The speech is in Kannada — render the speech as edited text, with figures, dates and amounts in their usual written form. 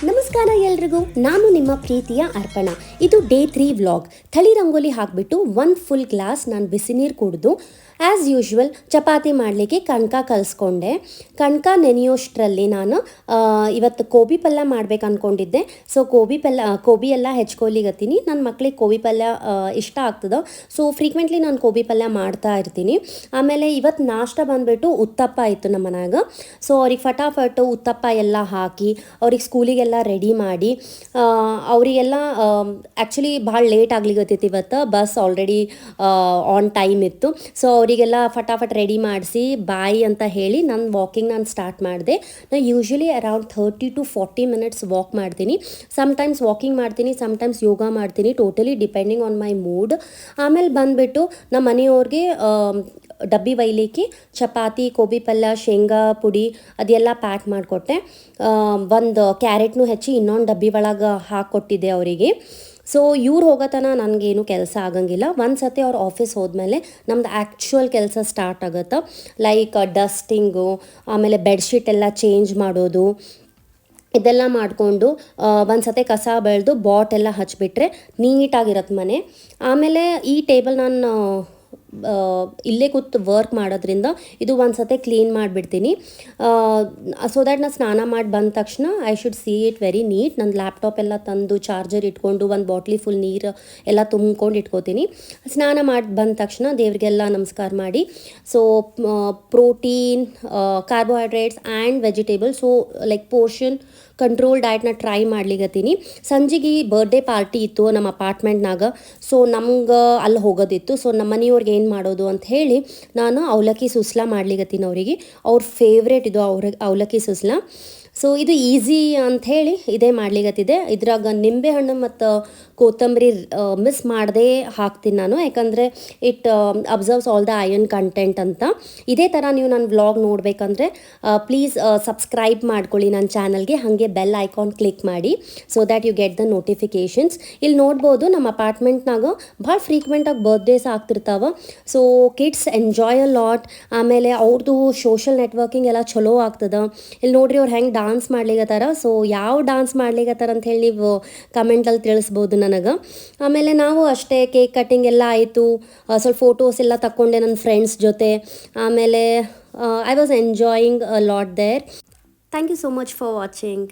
ನಮಸ್ಕಾರ ಎಲ್ರಿಗೂ, ನಾನು ನಿಮ್ಮ ಪ್ರೀತಿಯ ಅರ್ಪಣಾ. ಇದು ಡೇ 3 ವ್ಲಾಗ್. ಥಳಿ ರಂಗೋಲಿ ಹಾಕಿಬಿಟ್ಟು 1 ಫುಲ್ ಗ್ಲಾಸ್ ನಾನು ಬಿಸಿ ನೀರು ಕುಡಿದು ಆ್ಯಸ್ ಯೂಶ್ವಲ್ ಚಪಾತಿ ಮಾಡಲಿಕ್ಕೆ ಕಣ್ಕ ಕಲಿಸ್ಕೊಂಡೆ. ಕಣ್ಕ ನೆನೆಯೋಷ್ಟರಲ್ಲಿ ನಾನು ಇವತ್ತು ಗೋಬಿ ಪಲ್ಯ ಮಾಡ್ಬೇಕು ಅಂದ್ಕೊಂಡಿದ್ದೆ. ಸೊ ಗೋಬಿ ಎಲ್ಲ ಹೆಚ್ಕೊಲಿಗತ್ತೀನಿ. ನನ್ನ ಮಕ್ಳಿಗೆ ಗೋಬಿ ಪಲ್ಯ ಇಷ್ಟ ಆಗ್ತದೆ. ಸೊ ಫ್ರೀಕ್ವೆಂಟ್ಲಿ ನಾನು ಗೋಬಿ ಪಲ್ಯ ಮಾಡ್ತಾ ಇರ್ತೀನಿ. ಆಮೇಲೆ ಇವತ್ತು ನಾಷ್ಟ ಬಂದುಬಿಟ್ಟು ಉತ್ತಪ್ಪ ಇತ್ತು ನಮ್ಮ ಮನ್ಯಾಗ. ಸೊ ಅವ್ರಿಗೆ ಫಟಾಫಟ್ ಉತ್ತಪ್ಪ ಎಲ್ಲ ಹಾಕಿ ಅವ್ರಿಗೆ ಸ್ಕೂಲಿಗೆಲ್ಲ ರೆಡಿ ಮಾಡಿ ಅವರಿಗೆಲ್ಲ ಆ್ಯಕ್ಚುಲಿ ಭಾಳ ಲೇಟ್ ಆಗ್ಲಿಗತ್ತೈತಿ. ಇವತ್ತು ಬಸ್ ಆಲ್ರೆಡಿ ಆನ್ ಟೈಮ್ ಇತ್ತು. ಸೊ ಅವರಿಗೆಲ್ಲ ಫಟಾಫಟ್ ರೆಡಿ ಮಾಡಿಸಿ ಬಾಯ್ ಅಂತ ಹೇಳಿ ನಾನು ಸ್ಟಾರ್ಟ್ ಮಾಡಿದೆ. ನಾನು usually around 30 to 40 minutes walk ಮಾಡ್ತೀನಿ. ಸಮ್ಟೈಮ್ಸ್ ವಾಕಿಂಗ್ ಮಾಡ್ತೀನಿ, ಸಮ್ಟೈಮ್ಸ್ ಯೋಗ ಮಾಡ್ತೀನಿ, totally depending on my mood. ಆಮೇಲೆ ಬಂದುಬಿಟ್ಟು ನಮ್ಮ ಮನೆಯವ್ರಿಗೆ ಡಬ್ಬಿ ಒಯ್ಲಿಕ್ಕೆ ಚಪಾತಿ, ಗೋಬಿ ಪಲ್ಯ, ಶೇಂಗಾ ಪುಡಿ ಅದೆಲ್ಲ ಪ್ಯಾಕ್ ಮಾಡಿಕೊಟ್ಟೆ. ಒಂದು ಕ್ಯಾರೆಟ್ನು ಹೆಚ್ಚಿ ಇನ್ನೊಂದು ಡಬ್ಬಿ ಒಳಗೆ ಹಾಕ್ಕೊಟ್ಟಿದ್ದೆ ಅವರಿಗೆ. ಸೊ ಇವ್ರು ಹೋಗೋತನ ನನಗೇನು ಕೆಲಸ ಆಗಂಗಿಲ್ಲ. ಒಂದು ಸತಿ ಅವ್ರ ಆಫೀಸ್ ಹೋದ್ಮೇಲೆ ನಮ್ದು ಆ್ಯಕ್ಚುಯಲ್ ಕೆಲಸ ಸ್ಟಾರ್ಟ್ ಆಗುತ್ತೆ. ಲೈಕ್ ಡಸ್ಟಿಂಗು, ಆಮೇಲೆ ಬೆಡ್ಶೀಟ್ ಎಲ್ಲ ಚೇಂಜ್ ಮಾಡೋದು, ಇದೆಲ್ಲ ಮಾಡಿಕೊಂಡು ಒಂದು ಸತಿ ಕಸ ಬೆಳೆದು ಬಾಟೆಲ್ಲ ಹಚ್ಚಿಬಿಟ್ರೆ ನೀಟಾಗಿರತ್ತೆ ಮನೆ. ಆಮೇಲೆ ಈ ಟೇಬಲ್ ನಾನು ಇಲ್ಲೇ ಕೂತು ವರ್ಕ್ ಮಾಡೋದ್ರಿಂದ ಇದು ಒಂದು ಸತಿ ಕ್ಲೀನ್ ಮಾಡಿಬಿಡ್ತೀನಿ. ಸೊ ದ್ಯಾಟ್ ನಾನು ಸ್ನಾನ ಮಾಡಿ ಬಂದ ತಕ್ಷಣ I should see it very neat. ನನ್ನ ಲ್ಯಾಪ್ಟಾಪ್ ಎಲ್ಲ ತಂದು ಚಾರ್ಜರ್ ಇಟ್ಕೊಂಡು ಒಂದು ಬಾಟ್ಲಿ ಫುಲ್ ನೀರು ಎಲ್ಲ ತುಂಬ್ಕೊಂಡು ಇಟ್ಕೋತೀನಿ. ಸ್ನಾನ ಮಾಡಿ ಬಂದ ತಕ್ಷಣ ದೇವರಿಗೆಲ್ಲ ನಮಸ್ಕಾರ ಮಾಡಿ, so protein, carbohydrates and vegetable, so like portion control ಡಯಟ್ನ ಟ್ರೈ ಮಾಡ್ಲಿಗತ್ತೀನಿ. ಸಂಜೆಗೆ ಬರ್ಡೇ ಪಾರ್ಟಿ ಇತ್ತು ನಮ್ಮ ಅಪಾರ್ಟ್ಮೆಂಟ್ನಾಗ. ಸೊ ನಮ್ಗೆ ಅಲ್ಲಿ ಹೋಗೋದಿತ್ತು. ಸೊ ನಮ್ಮ ಮನೆಯವ್ರಿಗೆ ಏನು ಮಾಡೋದು ಅಂತ ಹೇಳಿ ನಾನು ಅವಲಕ್ಕಿ ಸುಸ್ಲಾ ಮಾಡ್ಲಿಗತ್ತೀನಿ ಅವರಿಗೆ. ಅವ್ರ ಫೇವ್ರೇಟ್ ಇದು ಅವಲಕ್ಕಿ ಸುಸ್ಲಾ. ಸೊ ಇದು ಈಸಿ ಅಂಥೇಳಿ ಇದೇ ಮಾಡ್ಲಿಗತ್ತಿದೆ. ಇದ್ರಾಗ ನಿಂಬೆಹಣ್ಣು ಮತ್ತು ಕೊತ್ತಂಬರಿ ಮಿಸ್ ಮಾಡದೆ ಹಾಕ್ತೀನಿ ನಾನು, ಯಾಕಂದರೆ it observes all the iron content ಅಂತ. ಇದೇ ಥರ ನೀವು ನನ್ನ ವ್ಲಾಗ್ ನೋಡಬೇಕಂದ್ರೆ ಪ್ಲೀಸ್ ಸಬ್ಸ್ಕ್ರೈಬ್ ಮಾಡ್ಕೊಳ್ಳಿ ನನ್ನ ಚಾನಲ್ಗೆ. ಹಾಗೆ ಬೆಲ್ ಐಕಾನ್ ಕ್ಲಿಕ್ ಮಾಡಿ, so that you get the notifications. ಇಲ್ಲಿ ನೋಡ್ಬೋದು ನಮ್ಮ ಅಪಾರ್ಟ್ಮೆಂಟ್ನಾಗ ಭಾಳ ಫ್ರೀಕ್ವೆಂಟಾಗಿ ಬರ್ತ್ಡೇಸ್ ಆಗ್ತಿರ್ತಾವೆ. So kids enjoy a lot. ಆಮೇಲೆ ಅವ್ರದ್ದು ಸೋಷಲ್ ನೆಟ್ವರ್ಕಿಂಗ್ ಎಲ್ಲ ಚಲೋ ಆಗ್ತದೆ. ಇಲ್ಲಿ ನೋಡ್ರಿ ಅವ್ರು ಹೆಂಗೆ ಡಾನ್ಸ್ ಮಾಡ್ಲಿಕತ್ತಾರ. ಸೊ ಯಾವ ಡಾನ್ಸ್ ಮಾಡ್ಲಿಕತ್ತಾರ ಅಂತ ಹೇಳಿ ನೀವು ಕಮೆಂಟಲ್ಲಿ ತಿಳಿಸ್ಬೋದು ನನಗೆ. ಆಮೇಲೆ ನಾವು ಅಷ್ಟೇ ಕೇಕ್ ಕಟ್ಟಿಂಗ್ ಎಲ್ಲ ಆಯಿತು. ಸ್ವಲ್ಪ ಫೋಟೋಸ್ ಎಲ್ಲ ತಗೊಂಡೆ ನನ್ನ ಫ್ರೆಂಡ್ಸ್ ಜೊತೆ. ಆಮೇಲೆ I was enjoying a lot there. Thank you so much for watching.